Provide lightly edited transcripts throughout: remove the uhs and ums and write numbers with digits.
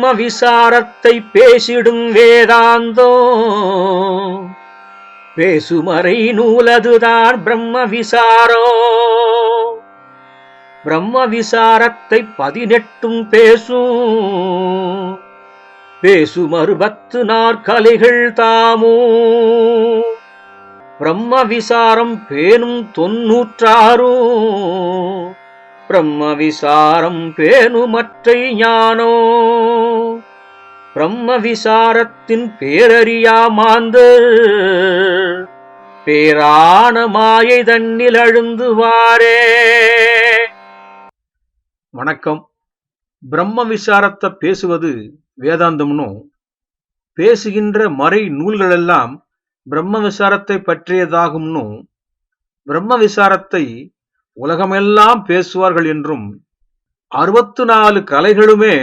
பிரம்ம விசாரத்தை பேசிடும் வேதாந்தோ பேசுமறை நூலதுதான் பிரம்ம விசாரோ. பிரம்ம விசாரத்தை 18 பேசுமறு 10 நாற்கலைகள் தாமோ. பிரம்ம விசாரம் பேணும் 96 பிரம்ம விசாரம் பேணுமற்றை ஞானோ. பிரம்ம விசாரத்தின் பேரறியா மாந்தர் பேரான மாயை தன்னில் அழுந்துவாரே. வணக்கம். பிரம்ம விசாரத்தை பேசுவது வேதாந்தம்னும், பேசுகின்ற மறை நூல்களெல்லாம் பிரம்ம விசாரத்தை பற்றியதாகும்னும், பிரம்ம விசாரத்தை உலகமெல்லாம் பேசுவார்கள் என்றும், 64 கலைகளுமே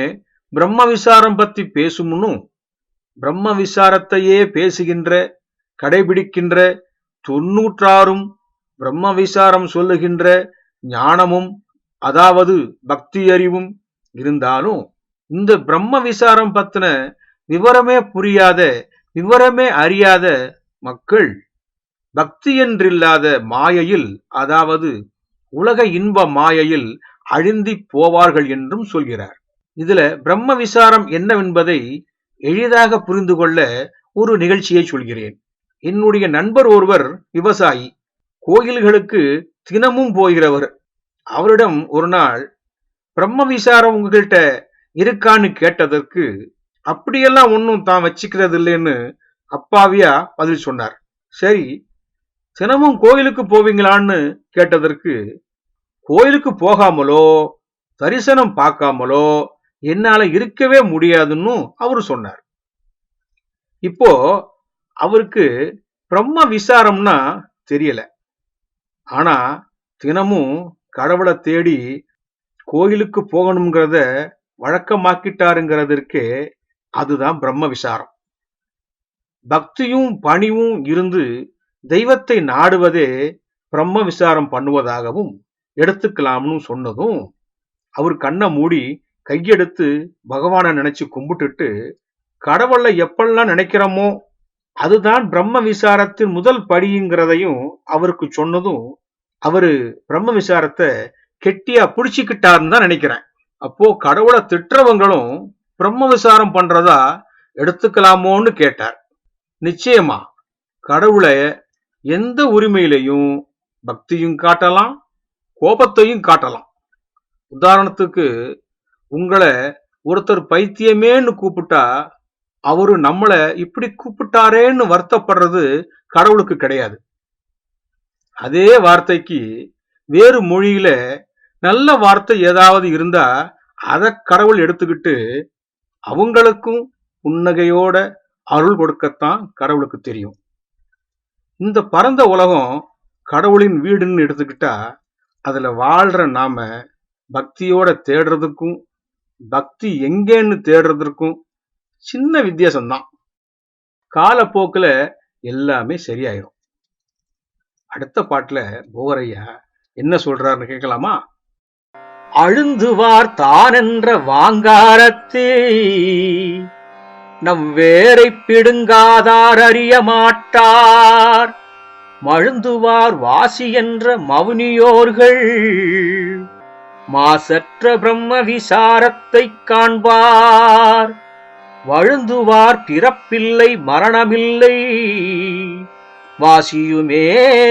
பிரம்ம விசாரம் பத்தி பேசும்னும், பிரம்ம விசாரத்தையே பேசுகின்ற கடைபிடிக்கின்ற 96 பிரம்ம விசாரம் சொல்லுகின்ற ஞானமும், அதாவது பக்தி அறிவும் இருந்தாலும், இந்த பிரம்ம விசாரம் பத்தின விவரமே புரியாத, விவரமே அறியாத மக்கள் பக்தி என்றில்லாத மாயையில், அதாவது உலக இன்ப மாயையில் அழுந்தி போவார்கள் என்றும் சொல்கிறார். இதுல பிரம்ம விசாரம் என்னவென்பதை எளிதாக புரிந்து கொள்ள ஒரு நிகழ்ச்சியை சொல்கிறேன். என்னுடைய நண்பர் ஒருவர் விவசாயி, கோயில்களுக்கு தினமும் போகிறவர். அவரிடம் ஒரு நாள் பிரம்ம விசாரம் உங்ககிட்ட இருக்கான்னு கேட்டதற்கு, அப்படியெல்லாம் ஒன்னும் தான் வச்சுக்கிறது இல்லைன்னு அப்பாவியா பதில் சொன்னார். சரி, தினமும் கோயிலுக்கு போவீங்களான்னு கேட்டதற்கு, கோயிலுக்கு போகாமலோ தரிசனம் பார்க்காமலோ என்னால இருக்கவே முடியாதுன்னு அவரு சொன்னார். இப்போ அவருக்கு பிரம்ம விசாரம்னா தெரியல. ஆனா தினமும் கடவுளை தேடி கோயிலுக்கு போகணுங்கிறத வழக்கமாக்கிட்டாருங்கிறதற்கு அதுதான் பிரம்ம விசாரம். பக்தியும் பணிவும் இருந்து தெய்வத்தை நாடுவதே பிரம்ம விசாரம் பண்ணுவதாகவும் எடுத்துக்கலாம்னு சொன்னதும், அவர் கண்ணை மூடி கையெடுத்து பகவானை நினைச்சு கும்பிட்டுட்டு, கடவுளை எப்பெல்லாம் நினைக்கிறோமோ அதுதான் பிரம்ம விசாரத்தின் முதல் படிங்கிறதையும் அவருக்கு சொன்னதும், அவரு பிரம்ம விசாரத்தை கெட்டியா புடிச்சுக்கிட்டாருன்னு தான் நினைக்கிறேன். அப்போ கடவுளை திட்டுறவங்களும் பிரம்ம விசாரம் பண்றதா எடுத்துக்கலாமோன்னு கேட்டார். நிச்சயமா கடவுளை எந்த உரிமையிலையும் பக்தியும் காட்டலாம், கோபத்தையும் காட்டலாம். உதாரணத்துக்கு, உங்களை ஒருத்தர் பைத்தியமேன்னு கூப்பிட்டா அவரு நம்மளை இப்படி கூப்பிட்டாரேன்னு வருத்தப்படுறது கடவுளுக்கு கிடையாது. அதே வார்த்தைக்கு வேறு மொழியில நல்ல வார்த்தை ஏதாவது இருந்தா அதை கடவுள் எடுத்துக்கிட்டு அவங்களுக்கும் புன்னகையோட அருள் கொடுக்கத்தான் கடவுளுக்கு தெரியும். இந்த பரந்த உலகம் கடவுளின் வீடுன்னு எடுத்துக்கிட்டா, அதுல வாழ்ற நாம பக்தியோட தேடுறதுக்கும் பக்தி எங்கேன்னு தேடுறதுக்கும் சின்ன வித்தியாசம்தான். காலப்போக்குல எல்லாமே சரியாயிரும். அடுத்த பாட்டுல போகரையா என்ன சொல்றாருன்னு கேட்கலாமா? அழுந்துவார் தான் என்ற வாங்காரத்தே நம் வேரை பிடுங்காதார் அறிய மாட்டார். மழுந்துவார் வாசி என்ற மவுனியோர்கள் மாசற்ற பிரம்ம விசாரத்தை காண்பார். வழுந்துவார் பிறப்பில்லை மரணமில்லை வாசியுமே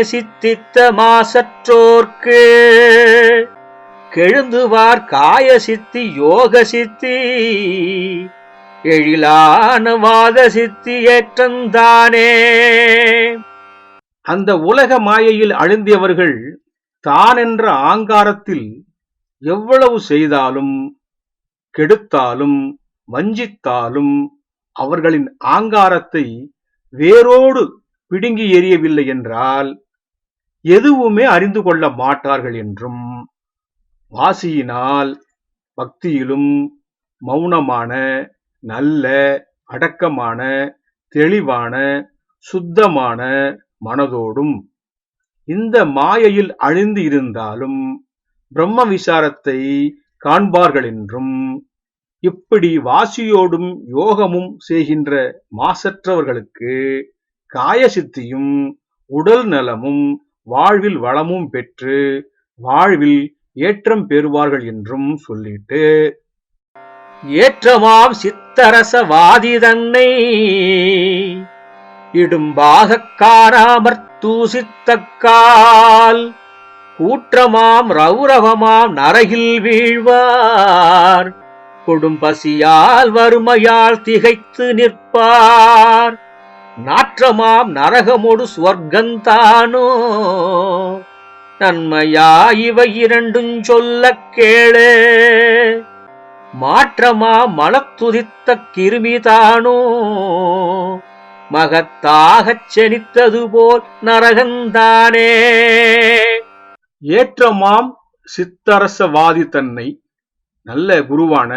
சித்தித்த மாசற்றோர்க்கு. கெழுந்துவார் காய சித்தி யோக சித்தி எழிலான வாத சித்தி ஏற்றந்தானே. அந்த உலக மாயையில் அழுந்தியவர்கள் தான் என்ற ஆங்காரத்தில் எவ்வளவு செய்தாலும் கெடுத்தாலும் வஞ்சித்தாலும் அவர்களின் ஆங்காரத்தை வேரோடு பிடுங்கி எறியவில்லை என்றால் எதுவுமே அறிந்து கொள்ள மாட்டார்கள் என்றும், வாசியினால் பக்தியிலும் மௌனமான நல்ல அடக்கமான தெளிவான சுத்தமான மனதோடும் இந்த மாயையில் அழிந்து இருந்தாலும் பிரம்ம விசாரத்தை காண்பார்கள் என்றும், இப்படி வாசியோடும் யோகமும் செய்கின்ற மாசற்றவர்களுக்கு காயசித்தியும் உடல் நலமும் வாழ்வில் வளமும் பெற்று வாழ்வில் ஏற்றம் பெறுவார்கள் என்றும் சொல்லிட்டு, ஏற்றமாம் சித்தரசவாதி தன்னை இடும்பாகக் காணாமற் தூசித்தக்கால் கூற்றமாம் ரௌரவமாம் நரகில் வீழ்வார் கொடும் பசியால் வறுமையால் திகைத்து நிற்பார் நாற்றமாம் நரகமொடு சுவர்க்கந்தானோ நன்மையா இவை இரண்டும் சொல்லக் கேளு மாற்றமா மலத்துதித்த கிருமிதானோ மகத்தாகச் செனித்தது போல் நரகந்தானே. ஏற்றமாம் சித்தரசவாதி தன்னை நல்ல குருவான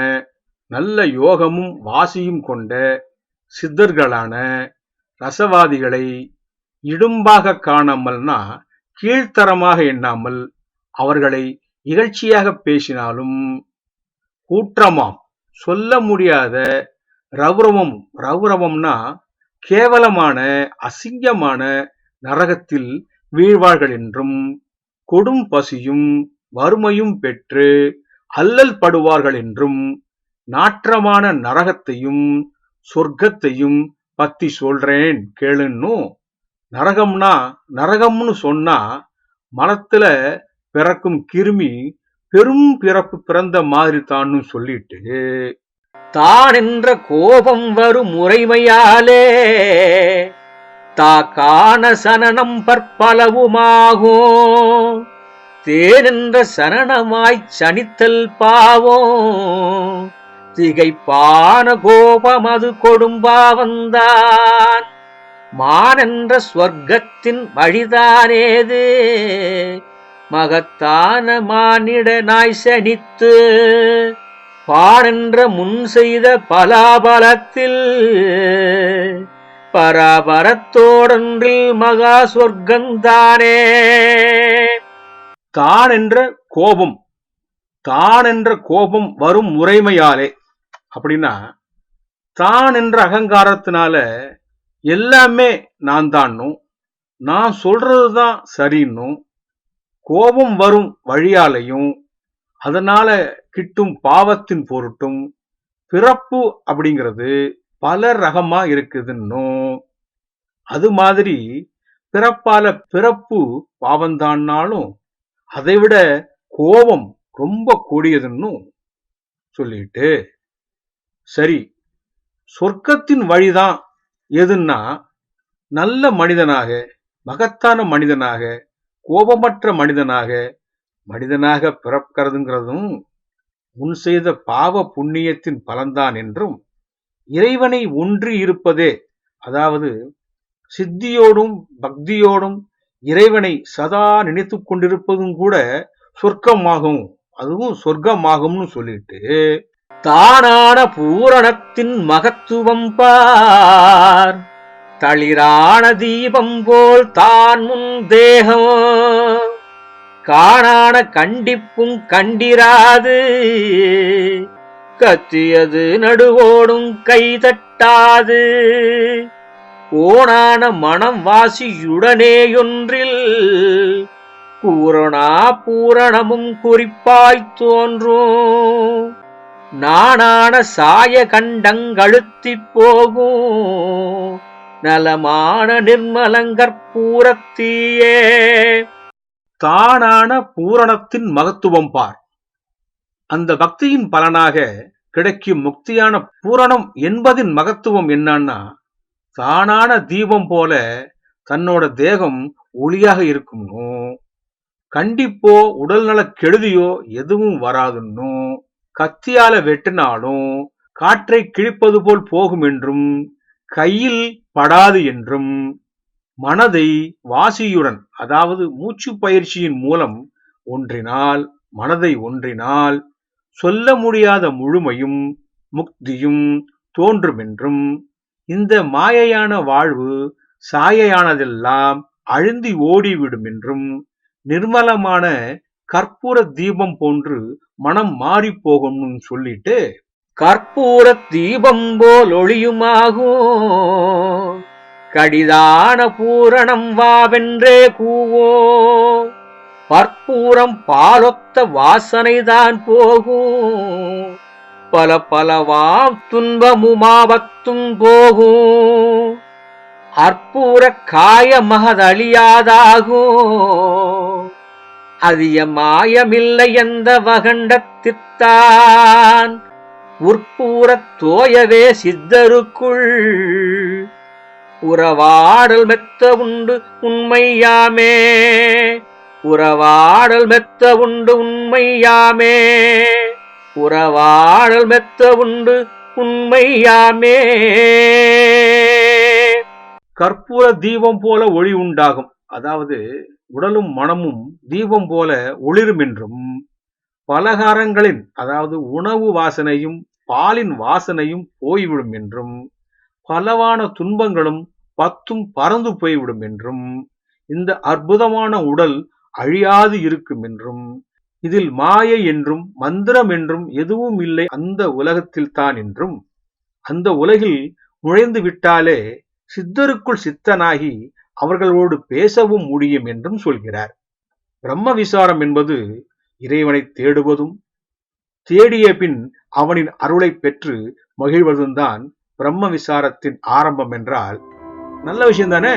நல்ல யோகமும் வாசியும் கொண்ட சித்தர்களான ரசவாதிகளை இடும்பாக காணாமல்னா கீழ்த்தரமாக எண்ணாமல் அவர்களை இகழ்ச்சியாக பேசினாலும், கூற்றமாம் சொல்ல முடியாத ரௌரவம்னா கேவலமான அசிங்கமான நரகத்தில் வீழ்வார்கள் என்றும், கொடும் பசியும் வறுமையும் பெற்று அல்லல் படுவார்கள் என்றும், நாற்றமான நரகத்தையும் சொர்க்கத்தையும் பத்தி சொல்றேன் கேளுன்னு. நரகம்னு சொன்னா மலத்துல பிறக்கும் கிருமி பெரும் பிறப்பு பிறந்த மாதிரி தான்னு சொல்லிட்டு, தான் என்ற கோபம் வரும் முறைமையாலே தாக்கான சனனம் பற்பலவுமாகும் தேனென்ற சனனமாய்ச் சனித்தல் பாவம் திகைப்பான கோபம் அது கொடும்பாவந்தான் மானென்ற ஸ்வர்க்கத்தின் வழிதானேது மகத்தான மானிட நாய் சனித்து பானென்ற முன் செய்த பலாபலத்தில் பராபரத்தோடொன்றில் மகா சொர்க்கந்தானே. தான் என்ற கோபம் வரும் முறைமையாலே அப்படின்னா, தான் என்ற அகங்காரத்தினால எல்லாமே நான் தான்னும் நான் சொல்றதுதான் சரின்னும் கோபம் வரும் வழியாலையும் அதனால கிட்டும் பாவத்தின் பொருட்டும் பிறப்பு அப்படிங்கிறது பல ரகமா இருக்குதுன்னும், அது மாதிரி பிறப்பு பாவந்தான்னாலும் அதைவிட கோபம் ரொம்ப கூடியதுன்னு சொல்லிட்டு, சரி சொர்க்கத்தின் வழிதான் எதுன்னா நல்ல மனிதனாக மகத்தான மனிதனாக கோபமற்ற மனிதனாக பிறக்கிறதுங்கிறதும் முன் செய்த பாவ புண்ணியத்தின் பலன்தான் என்றும், இறைவனை ஒன்றி இருப்பதே அதாவது சித்தியோடும் பக்தியோடும் இறைவனை சதா நினைத்து கொண்டிருப்பதும் கூட சொர்க்கமாகும், அதுவும் சொர்க்கமாகும்னு சொல்லிட்டு, தானான பூரணத்தின் மகத்துவம் பார் தளிரான தீபம் போல் தான் முன் தேகம் காணான கண்டிப்பும் கண்டிராது கத்தியது நடுவோடும் கை தட்டாது கோணான மனம் வாசியுடனேயொன்றில் பூரணா பூரணமும் குறிப்பாய்த் தோன்றும் நானான சாய கண்டங்கழுத்திப் போகும் நலமான நிர்மலங்கற்பூரத்தீயே. தானான பூரணத்தின் மகத்துவம் பார். அந்த பக்தியின் பலனாக கிடைக்கும் முக்தியான பூரணம் என்பதின் மகத்துவம் என்னன்னா, தானான தீபம் போல தன்னோட தேகம் ஒளியாக இருக்கும்னும், கண்டிப்போ உடல்நல கெடுதியோ எதுவும் வராதுன்னும், கத்தியால வெட்டினாலும் காற்றை கிழிப்பது போல் போகும் என்றும், கையில் படாது என்றும், மனதை வாசியுடன் அதாவது மூச்சு பயிற்சியின் மூலம் மனதை ஒன்றினால் சொல்ல முடியாத முழுமையும் முக்தியும் தோன்றும் என்றும், இந்த மாயையான வாழ்வு சாயையானதெல்லாம் அழுந்தி ஓடிவிடும் என்றும், நிர்மலமான கற்பூர தீபம் போன்று மனம் மாறி போகும்னு சொல்லிட்டு, கற்பூர தீபம் போல் ஒளியுமாகும் கடிதான பூரணம் வாவென்றே கூவோ பற்பூரம் பாலொத்த வாசனைதான் போகும் பல பலவாம் துன்பமுமாபத்தும் போகும் அற்பூர காய மகதழியாதாகும் அதிய மாயமில்லை எந்த வகண்டத்திற்தான் உற்பூரத் தோயவே சித்தருக்குள் உறவாடல் மெத்த உண்டு உண்மையாமே உறவாடல் மெத்த உண்டு உண்மையாமே உறவாடல் மெத்த உண்டு உண்மையாமே. கற்பூர தீபம் போல ஒளி உண்டாகும், அதாவது உடலும் மனமும் தீபம் போல ஒளிரும் என்றும், பலகாரங்களின் அதாவது உணவு வாசனையும் பாலின் வாசனையும் போய்விடும் என்றும், பலவான துன்பங்களும் பத்தும் பறந்து போய்விடும் என்றும், இந்த அற்புதமான உடல் அழியாது இருக்கும் என்றும், இதில் மாயை என்றும் மந்திரம் என்றும் எதுவும் இல்லை அந்த உலகத்தில் தான் என்றும், அந்த உலகில் நுழைந்து விட்டாலே சித்தருக்குள் சித்தனாகி அவர்களோடு பேசவும் முடியும் என்றும் சொல்கிறார். பிரம்ம விசாரம் என்பது இறைவனை தேடுவதும் தேடிய பின் அவனின் அருளை பெற்று மகிழ்வதும் தான் பிரம்ம விசாரத்தின் ஆரம்பம் என்றால் நல்ல விஷயம் தானே.